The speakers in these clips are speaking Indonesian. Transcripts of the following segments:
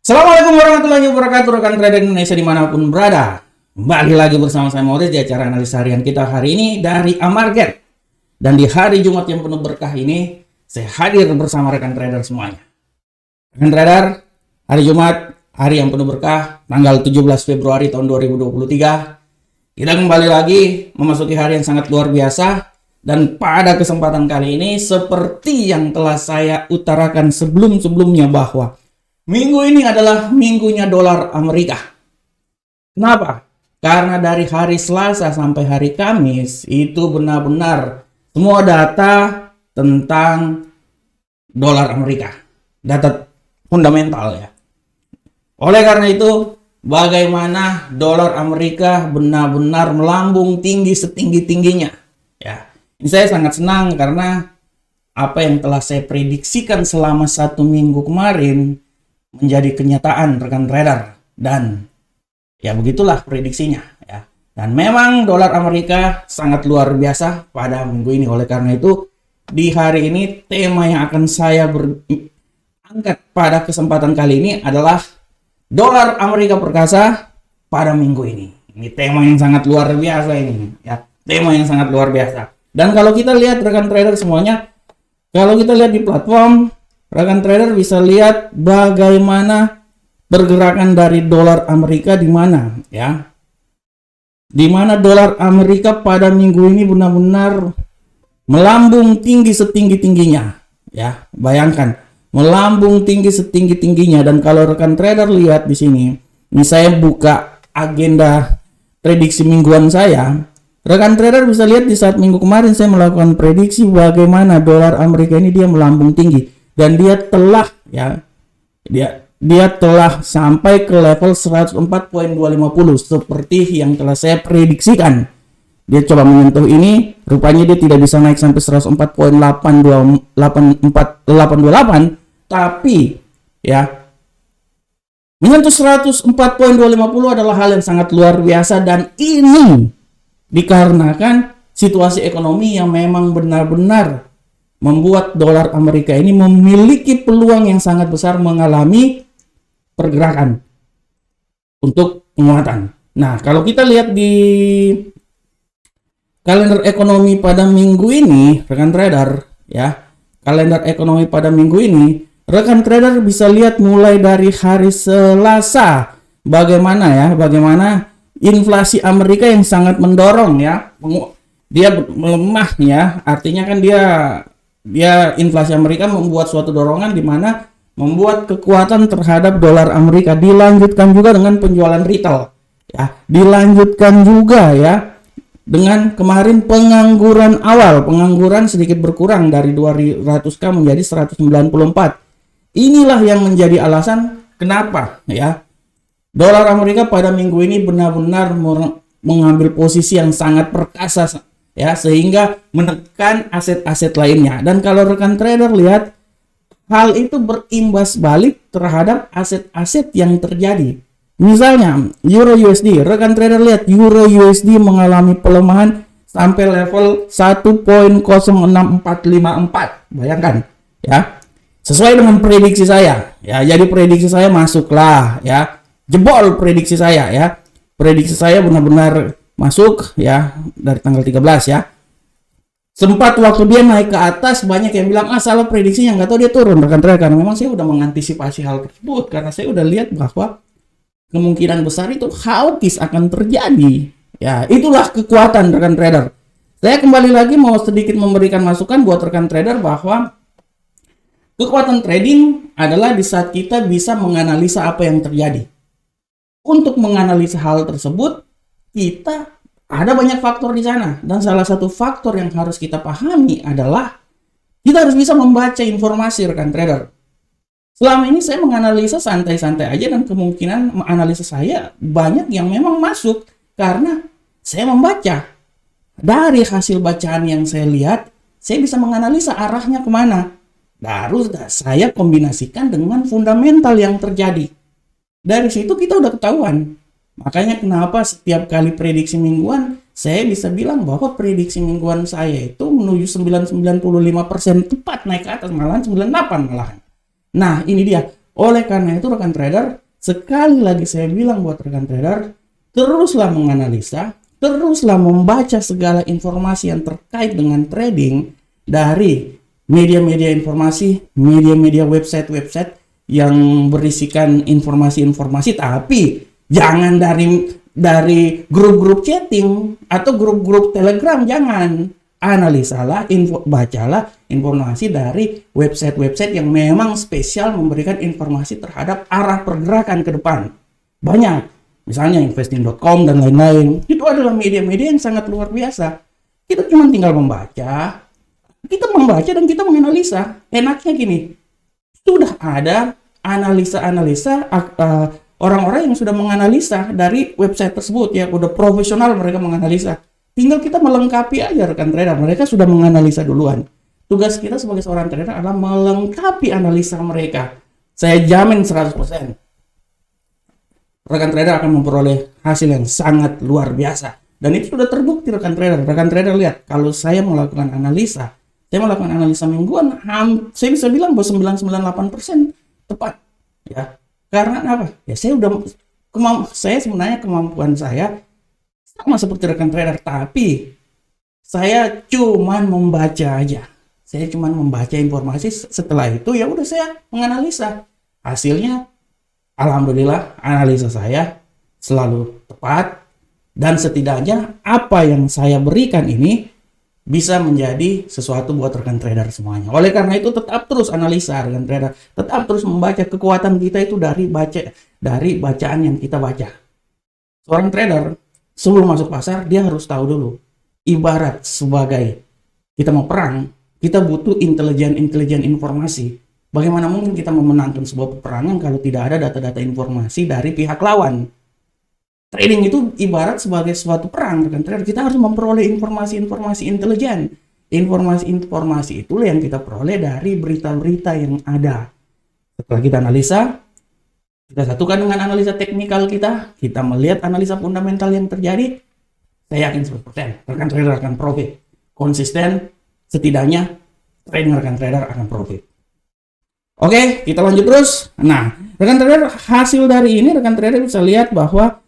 Assalamualaikum warahmatullahi wabarakatuh, rekan trader Indonesia dimanapun berada. Kembali lagi bersama saya Maurice di acara analisa harian kita hari ini dari Amarket. Dan di hari Jumat yang penuh berkah ini, saya hadir bersama rekan trader semuanya. Rekan trader, hari Jumat, hari yang penuh berkah, tanggal 17 Februari tahun 2023. Kita kembali lagi memasuki hari yang sangat luar biasa. Dan pada kesempatan kali ini, seperti yang telah saya utarakan sebelum-sebelumnya bahwa minggu ini adalah minggunya dolar Amerika. Kenapa? Karena dari hari Selasa sampai hari Kamis itu benar-benar semua data tentang dolar Amerika. Data fundamental ya. Oleh karena itu, bagaimana dolar Amerika benar-benar melambung tinggi setinggi-tingginya. Ya, ini saya sangat senang karena apa yang telah saya prediksikan selama 1 minggu kemarin menjadi kenyataan rekan trader, dan ya begitulah prediksinya ya. Dan memang dolar Amerika sangat luar biasa pada minggu ini. Oleh karena itu di hari ini tema yang akan saya angkat pada kesempatan kali ini adalah dolar Amerika perkasa pada minggu ini. Ini tema yang sangat luar biasa ini ya, tema yang sangat luar biasa. Dan kalau kita lihat rekan trader semuanya, kalau kita lihat di platform, rekan trader bisa lihat bagaimana pergerakan dari dolar Amerika di mana ya. Di mana dolar Amerika pada minggu ini benar-benar melambung tinggi setinggi-tingginya ya. Bayangkan, melambung tinggi setinggi-tingginya. Dan kalau rekan trader lihat di sini, ini saya buka agenda prediksi mingguan saya. Rekan trader bisa lihat di saat minggu kemarin saya melakukan prediksi bagaimana dolar Amerika ini dia melambung tinggi. Dan dia telah ya, dia telah sampai ke level 104.250 seperti yang telah saya prediksikan. Dia coba menyentuh ini, rupanya dia tidak bisa naik sampai 104.828, tapi ya menyentuh 104.250 adalah hal yang sangat luar biasa. Dan ini dikarenakan situasi ekonomi yang memang benar-benar membuat dolar Amerika ini memiliki peluang yang sangat besar mengalami pergerakan untuk penguatan. Nah, kalau kita lihat di kalender ekonomi pada minggu ini, rekan trader ya, kalender ekonomi pada minggu ini, rekan trader bisa lihat mulai dari hari Selasa bagaimana inflasi Amerika yang sangat mendorong ya, dia melemah ya, artinya kan dia inflasi Amerika membuat suatu dorongan di mana membuat kekuatan terhadap dolar Amerika. Dilanjutkan juga dengan penjualan retail ya, dilanjutkan juga ya dengan kemarin pengangguran awal, pengangguran sedikit berkurang dari 200k menjadi 194. Inilah yang menjadi alasan kenapa ya dolar Amerika pada minggu ini benar-benar mengambil posisi yang sangat perkasa ya, sehingga menekan aset-aset lainnya. Dan kalau rekan trader lihat, hal itu berimbas balik terhadap aset-aset yang terjadi. Misalnya Euro USD, rekan trader lihat Euro USD mengalami pelemahan sampai level 1.06454. Bayangkan ya, sesuai dengan prediksi saya ya. Jadi prediksi saya masuklah ya, jebol prediksi saya ya. Prediksi saya benar-benar masuk ya dari tanggal 13 ya. Sempat waktu dia naik ke atas banyak yang bilang salah prediksinya, nggak tahu dia turun rekan trader, karena memang saya udah mengantisipasi hal tersebut karena saya udah lihat bahwa kemungkinan besar itu chaotis akan terjadi ya. Itulah kekuatan rekan trader. Saya kembali lagi mau sedikit memberikan masukan buat rekan trader bahwa kekuatan trading adalah di saat kita bisa menganalisa apa yang terjadi. Untuk menganalisa hal tersebut kita ada banyak faktor di sana, dan salah satu faktor yang harus kita pahami adalah kita harus bisa membaca informasi rekan trader. Selama ini saya menganalisa santai-santai aja, dan kemungkinan analisa saya banyak yang memang masuk karena saya membaca. Dari hasil bacaan yang saya lihat, saya bisa menganalisa arahnya kemana. Baru saya kombinasikan dengan fundamental yang terjadi. Dari situ kita udah ketahuan. Makanya kenapa setiap kali prediksi mingguan saya bisa bilang bahwa prediksi mingguan saya itu menuju 95% tepat naik ke atas, malahan 98 malahan. Nah, ini dia Oleh karena itu rekan trader, sekali lagi saya bilang buat rekan trader, teruslah menganalisa, teruslah membaca segala informasi yang terkait dengan trading dari media-media informasi, media-media website-website yang berisikan informasi-informasi, tapi jangan dari grup-grup chatting atau grup-grup Telegram, jangan. Analisalah, bacalah informasi dari website-website yang memang spesial memberikan informasi terhadap arah pergerakan ke depan. Banyak, misalnya investing.com dan lain-lain. Itu adalah media-media yang sangat luar biasa. Kita cuma tinggal membaca, dan kita menganalisa. Enaknya gini, sudah ada analisa-analisa orang-orang yang sudah menganalisa dari website tersebut, ya udah profesional mereka menganalisa. Tinggal kita melengkapi aja rekan trader. Mereka sudah menganalisa duluan. Tugas kita sebagai seorang trader adalah melengkapi analisa mereka. Saya jamin 100%. Rekan trader akan memperoleh hasil yang sangat luar biasa. Dan itu sudah terbukti rekan trader. Rekan trader lihat, kalau saya melakukan analisa mingguan, saya bisa bilang bahwa 998% tepat. Ya. Karena apa? Ya saya sebenarnya kemampuan saya sama seperti rekan trader, tapi saya cuman membaca aja. Saya cuman membaca informasi, setelah itu ya udah saya menganalisa. Hasilnya alhamdulillah analisa saya selalu tepat, dan setidaknya apa yang saya berikan ini bisa menjadi sesuatu buat rekan trader semuanya. Oleh karena itu tetap terus analisa rekan trader, tetap terus membaca. Kekuatan kita itu dari bacaan yang kita baca. Seorang trader sebelum masuk pasar, dia harus tahu dulu. Ibarat sebagai kita mau perang, kita butuh intelijen informasi. Bagaimana mungkin kita memenangkan sebuah peperangan kalau tidak ada data-data informasi dari pihak lawan? Trading itu ibarat sebagai suatu perang, rekan trader. Kita harus memperoleh informasi-informasi intelijen. Informasi-informasi itulah yang kita peroleh dari berita-berita yang ada. Setelah kita analisa, kita satukan dengan analisa teknikal kita melihat analisa fundamental yang terjadi, saya yakin 100% rekan trader akan profit. Konsisten, setidaknya trading rekan trader akan profit. Oke, kita lanjut terus. Nah, rekan trader, hasil dari ini rekan trader bisa lihat bahwa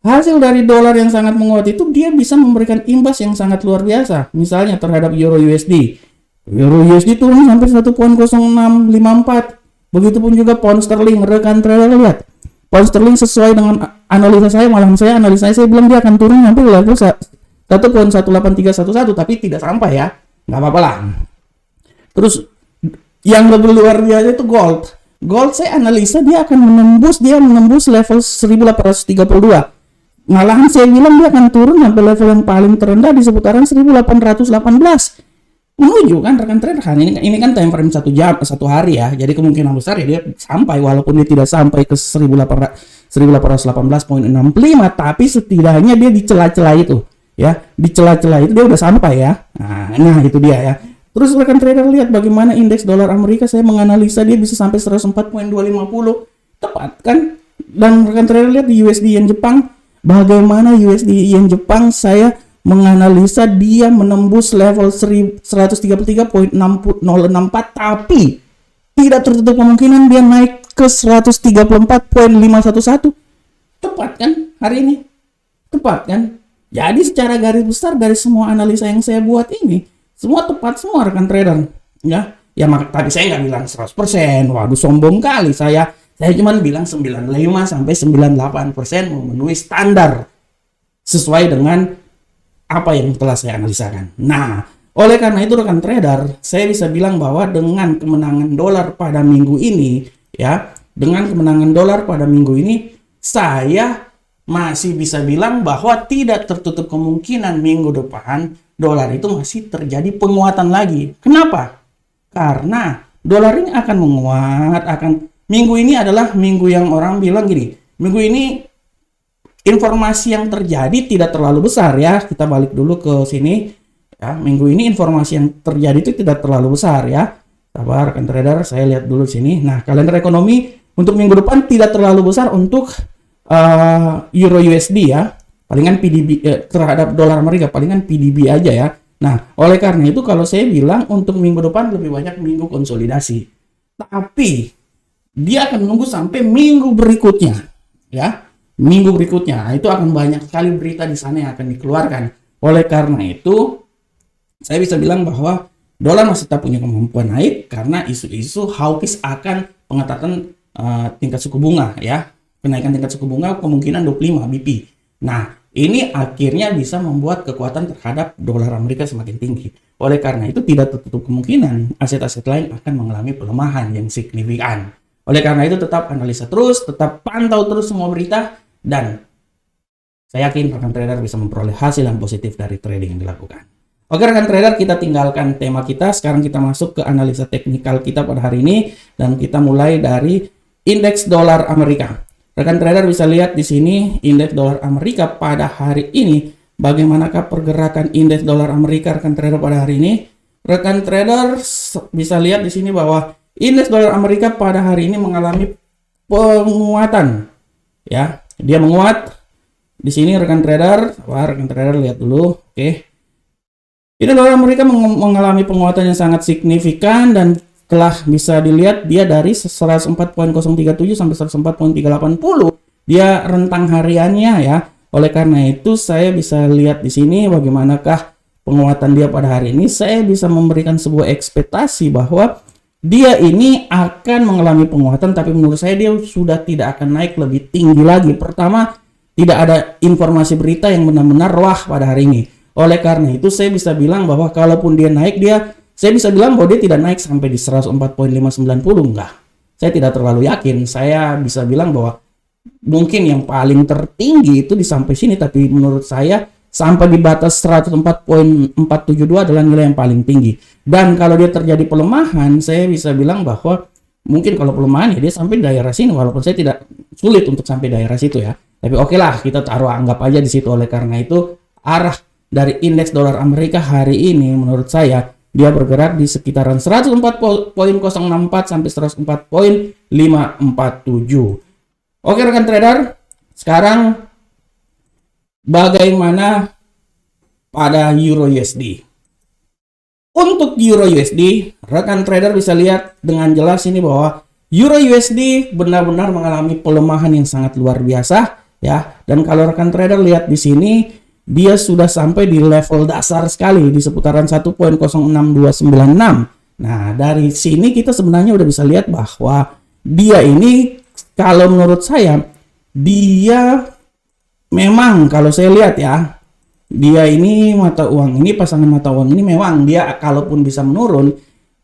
hasil dari dolar yang sangat menguat itu dia bisa memberikan imbas yang sangat luar biasa. Misalnya terhadap Euro USD. Euro USD turun sampai 1.0654. Begitupun juga pound sterling. Rekan trader lihat, pound sterling sesuai dengan analisa saya, saya bilang dia akan turun sampai level 1.18311, tapi tidak sampai ya, nggak apa-apa lah. Terus yang lebih luar biasa itu gold saya analisa dia akan menembus level 1832. Malahan saya bilang dia akan turun sampai level yang paling terendah di seputaran 1818. Menuju kan rekan trader, ini kan time frame 1 jam, 1 hari ya, jadi kemungkinan besar ya dia sampai, walaupun dia tidak sampai ke 1818.65, tapi setidaknya dia di celah-celah itu ya, di celah-celah itu dia udah sampai ya. Nah itu dia ya. Terus rekan trader lihat bagaimana indeks dolar Amerika, saya menganalisa dia bisa sampai 104.250, tepat kan? Dan rekan trader lihat di USD yen Jepang, bagaimana USD yen Jepang saya menganalisa dia menembus level 133.064, tapi tidak tertutup kemungkinan dia naik ke 134.511. Tepat kan hari ini? Tepat kan? Jadi secara garis besar dari semua analisa yang saya buat ini, semua tepat semua rekan trader. Ya tadi saya nggak bilang 100%, waduh sombong kali saya cuma bilang 95 sampai 98% memenuhi standar sesuai dengan apa yang telah saya analisakan. Nah, oleh karena itu rekan trader, saya bisa bilang bahwa dengan kemenangan dolar pada minggu ini, saya masih bisa bilang bahwa tidak tertutup kemungkinan minggu depan dolar itu masih terjadi penguatan lagi. Kenapa? Karena dolar ini akan menguat, minggu ini adalah minggu yang orang bilang gini, minggu ini informasi yang terjadi tidak terlalu besar ya. Kita balik dulu ke sini ya. Minggu ini informasi yang terjadi itu tidak terlalu besar ya. Sabar rekan trader, saya lihat dulu sini. Nah, kalender ekonomi untuk minggu depan tidak terlalu besar untuk Euro USD ya. Palingan PDB terhadap dolar Amerika, palingan PDB aja ya. Nah, oleh karena itu kalau saya bilang untuk minggu depan lebih banyak minggu konsolidasi. Tapi dia akan menunggu sampai minggu berikutnya, ya. Minggu berikutnya, itu akan banyak sekali berita di sana yang akan dikeluarkan. Oleh karena itu, saya bisa bilang bahwa dolar masih tetap punya kemampuan naik karena isu-isu hawkish akan pengetatan tingkat suku bunga, ya. Kenaikan tingkat suku bunga kemungkinan 25 BP. Nah, ini akhirnya bisa membuat kekuatan terhadap dolar Amerika semakin tinggi. Oleh karena itu, tidak tertutup kemungkinan aset-aset lain akan mengalami pelemahan yang signifikan. Oleh karena itu, tetap analisa terus, tetap pantau terus semua berita, dan saya yakin rekan trader bisa memperoleh hasil yang positif dari trading yang dilakukan. Oke rekan trader, kita tinggalkan tema kita. Sekarang kita masuk ke analisa teknikal kita pada hari ini, dan kita mulai dari indeks dolar Amerika. Rekan trader bisa lihat di sini indeks dolar Amerika pada hari ini. Bagaimanakah pergerakan indeks dolar Amerika rekan trader pada hari ini? Rekan trader bisa lihat di sini bahwa indeks dolar Amerika pada hari ini mengalami penguatan, ya. Dia menguat di sini rekan trader. Wah, rekan trader lihat dulu. Oke. Ini dolar Amerika mengalami penguatan yang sangat signifikan, dan telah bisa dilihat dia dari 104.037 sampai 104.380. Dia rentang hariannya, ya. Oleh karena itu saya bisa lihat di sini bagaimanakah penguatan dia pada hari ini. Saya bisa memberikan sebuah ekspektasi bahwa dia ini akan mengalami penguatan, tapi menurut saya dia sudah tidak akan naik lebih tinggi lagi. Pertama, tidak ada informasi berita yang benar-benar wah pada hari ini. Oleh karena itu, saya bisa bilang bahwa kalaupun dia naik, saya bisa bilang bahwa dia tidak naik sampai di 104.590, enggak. Saya tidak terlalu yakin. Saya bisa bilang bahwa mungkin yang paling tertinggi itu di sampai sini, tapi menurut saya sampai di batas 104.472 adalah nilai yang paling tinggi. Dan kalau dia terjadi pelemahan, saya bisa bilang bahwa mungkin kalau pelemahan ya dia sampai di daerah sini, walaupun saya tidak sulit untuk sampai daerah situ, ya. Tapi oke lah, kita taruh anggap aja di situ. Oleh karena itu, arah dari indeks dolar Amerika hari ini menurut saya dia bergerak di sekitaran 104.064 sampai 104.547. Oke rekan trader, sekarang bagaimana pada Euro USD? Untuk Euro USD, rekan trader bisa lihat dengan jelas ini bahwa Euro USD benar-benar mengalami pelemahan yang sangat luar biasa, ya. Dan kalau rekan trader lihat di sini, dia sudah sampai di level dasar sekali di seputaran 1.06296. Nah, dari sini kita sebenarnya udah bisa lihat bahwa dia ini, kalau menurut saya, dia memang kalau saya lihat ya, dia ini mata uang ini, pasangan mata uang ini memang dia kalaupun bisa menurun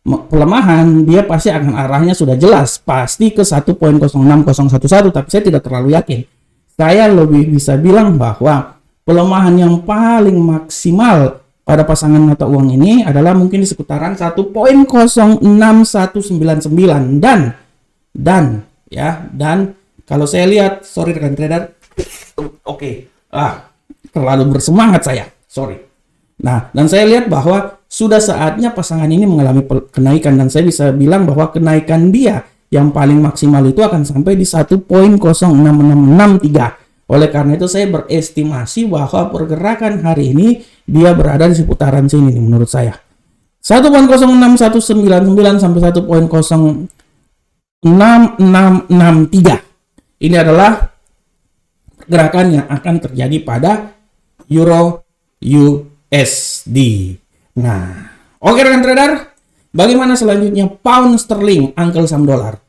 pelemahan, dia pasti akan arahnya sudah jelas pasti ke 1.06011, tapi saya tidak terlalu yakin. Saya lebih bisa bilang bahwa pelemahan yang paling maksimal pada pasangan mata uang ini adalah mungkin di seputaran 1.06199 dan kalau saya lihat, sorry rekan trader, terlalu bersemangat saya, sorry. Nah, dan saya lihat bahwa sudah saatnya pasangan ini mengalami kenaikan, dan saya bisa bilang bahwa kenaikan dia yang paling maksimal itu akan sampai di 1.06663. Oleh karena itu saya berestimasi bahwa pergerakan hari ini dia berada di seputaran sini nih, menurut saya. 1.06199 sampai 1.06663. Ini adalah pergerakan yang akan terjadi pada Euro USD. Nah, oke rekan trader, bagaimana selanjutnya pound sterling uncle saham dolar?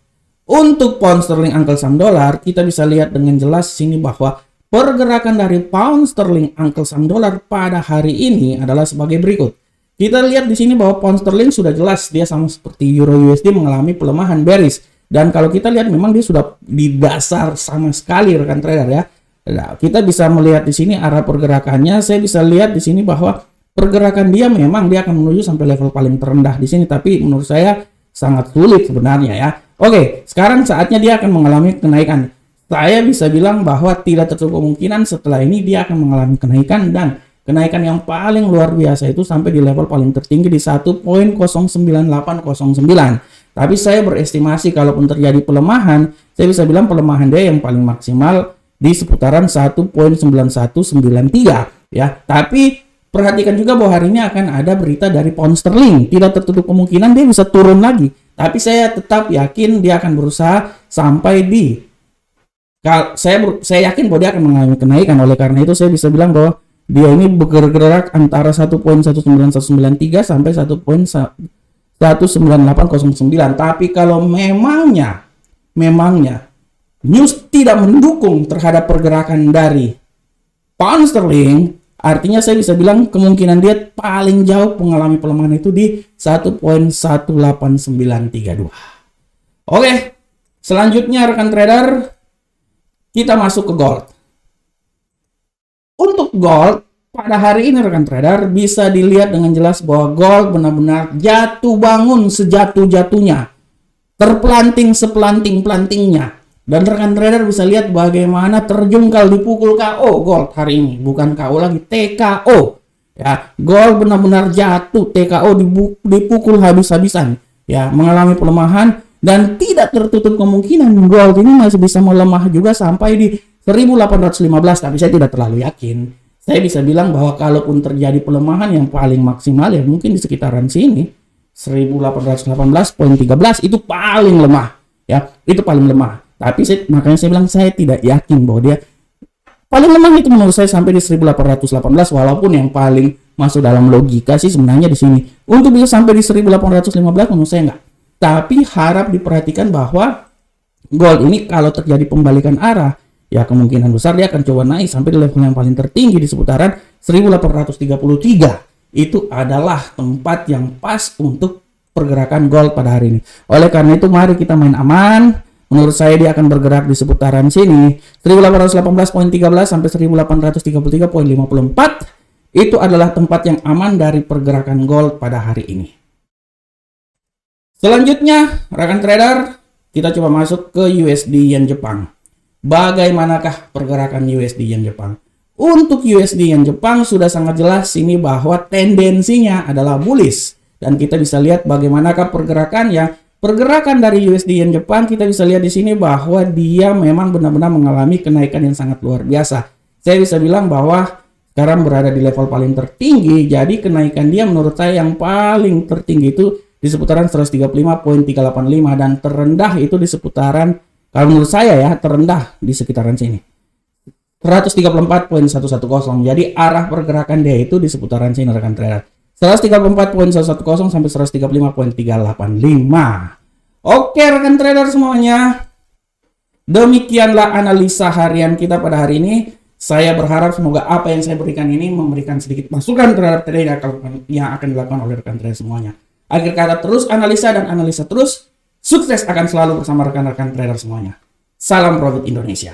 Untuk pound sterling uncle saham dolar, kita bisa lihat dengan jelas sini bahwa pergerakan dari pound sterling uncle saham dolar pada hari ini adalah sebagai berikut. Kita lihat di sini bahwa pound sterling sudah jelas dia sama seperti Euro USD mengalami pelemahan bearish, dan kalau kita lihat memang dia sudah di dasar sama sekali rekan trader, ya. Nah, kita bisa melihat di sini arah pergerakannya. Saya bisa lihat di sini bahwa pergerakan dia memang dia akan menuju sampai level paling terendah di sini, tapi menurut saya sangat sulit sebenarnya, ya. Oke, sekarang saatnya dia akan mengalami kenaikan. Saya bisa bilang bahwa tidak tertutup kemungkinan setelah ini dia akan mengalami kenaikan, dan kenaikan yang paling luar biasa itu sampai di level paling tertinggi di 1.09809. Tapi saya berestimasi kalaupun terjadi pelemahan, saya bisa bilang pelemahan dia yang paling maksimal di seputaran 1.91193, ya. Tapi perhatikan juga bahwa hari ini akan ada berita dari pound sterling. Tidak tertutup kemungkinan dia bisa turun lagi Tapi saya tetap yakin dia akan berusaha sampai di saya yakin bahwa dia akan mengalami kenaikan. Oleh karena itu saya bisa bilang bahwa dia ini bergerak antara 1.19193 sampai 1.19809. Tapi kalau memangnya news tidak mendukung terhadap pergerakan dari pound sterling, artinya saya bisa bilang kemungkinan dia paling jauh mengalami pelemahan itu di 1.18932. Oke, selanjutnya rekan trader, kita masuk ke gold. Untuk gold, pada hari ini rekan trader bisa dilihat dengan jelas bahwa gold benar-benar jatuh bangun sejatuh-jatuhnya. Terpelanting sepelanting-pelantingnya. Dan rekan trader bisa lihat bagaimana terjungkal dipukul KO gold hari ini. Bukan KO lagi, TKO. Ya, gold benar-benar jatuh, TKO dipukul habis-habisan. Ya, mengalami pelemahan dan tidak tertutup kemungkinan gold ini masih bisa melemah juga sampai di 1815, tapi saya tidak terlalu yakin. Saya bisa bilang bahwa kalaupun terjadi pelemahan yang paling maksimal ya mungkin di sekitaran sini 1818.13 itu paling lemah. Ya, itu paling lemah. Tapi makanya saya bilang saya tidak yakin bahwa dia paling lemah itu menurut saya sampai di 1818, walaupun yang paling masuk dalam logika sih sebenarnya di sini. Untuk bisa sampai di 1815 menurut saya enggak. Tapi harap diperhatikan bahwa gold ini kalau terjadi pembalikan arah, ya kemungkinan besar dia akan coba naik sampai di level yang paling tertinggi di seputaran 1833. Itu adalah tempat yang pas untuk pergerakan gold pada hari ini. Oleh karena itu mari kita main aman. Menurut saya dia akan bergerak di seputaran sini 1818.13 sampai 1833.54. Itu adalah tempat yang aman dari pergerakan gold pada hari ini. Selanjutnya, rekan trader, kita coba masuk ke USD Yen Jepang. Bagaimanakah pergerakan USD Yen Jepang? Untuk USD Yen Jepang sudah sangat jelas ini bahwa tendensinya adalah bullish. Dan kita bisa lihat bagaimanakah pergerakannya. Pergerakan dari USD Yen Jepang kita bisa lihat di sini bahwa dia memang benar-benar mengalami kenaikan yang sangat luar biasa. Saya bisa bilang bahwa sekarang berada di level paling tertinggi. Jadi kenaikan dia menurut saya yang paling tertinggi itu di seputaran 135.385 dan terendah itu di seputaran, kalau menurut saya ya, terendah di sekitaran sini 134.110. Jadi arah pergerakan dia itu di seputaran sini rekan trader, 134.110 sampai 135.385. Oke rekan trader semuanya, demikianlah analisa harian kita pada hari ini. Saya berharap semoga apa yang saya berikan ini memberikan sedikit masukan terhadap trade yang akan dilakukan oleh rekan trader semuanya. Akhir kata terus analisa dan analisa terus. Sukses akan selalu bersama rekan-rekan trader semuanya. Salam profit Indonesia.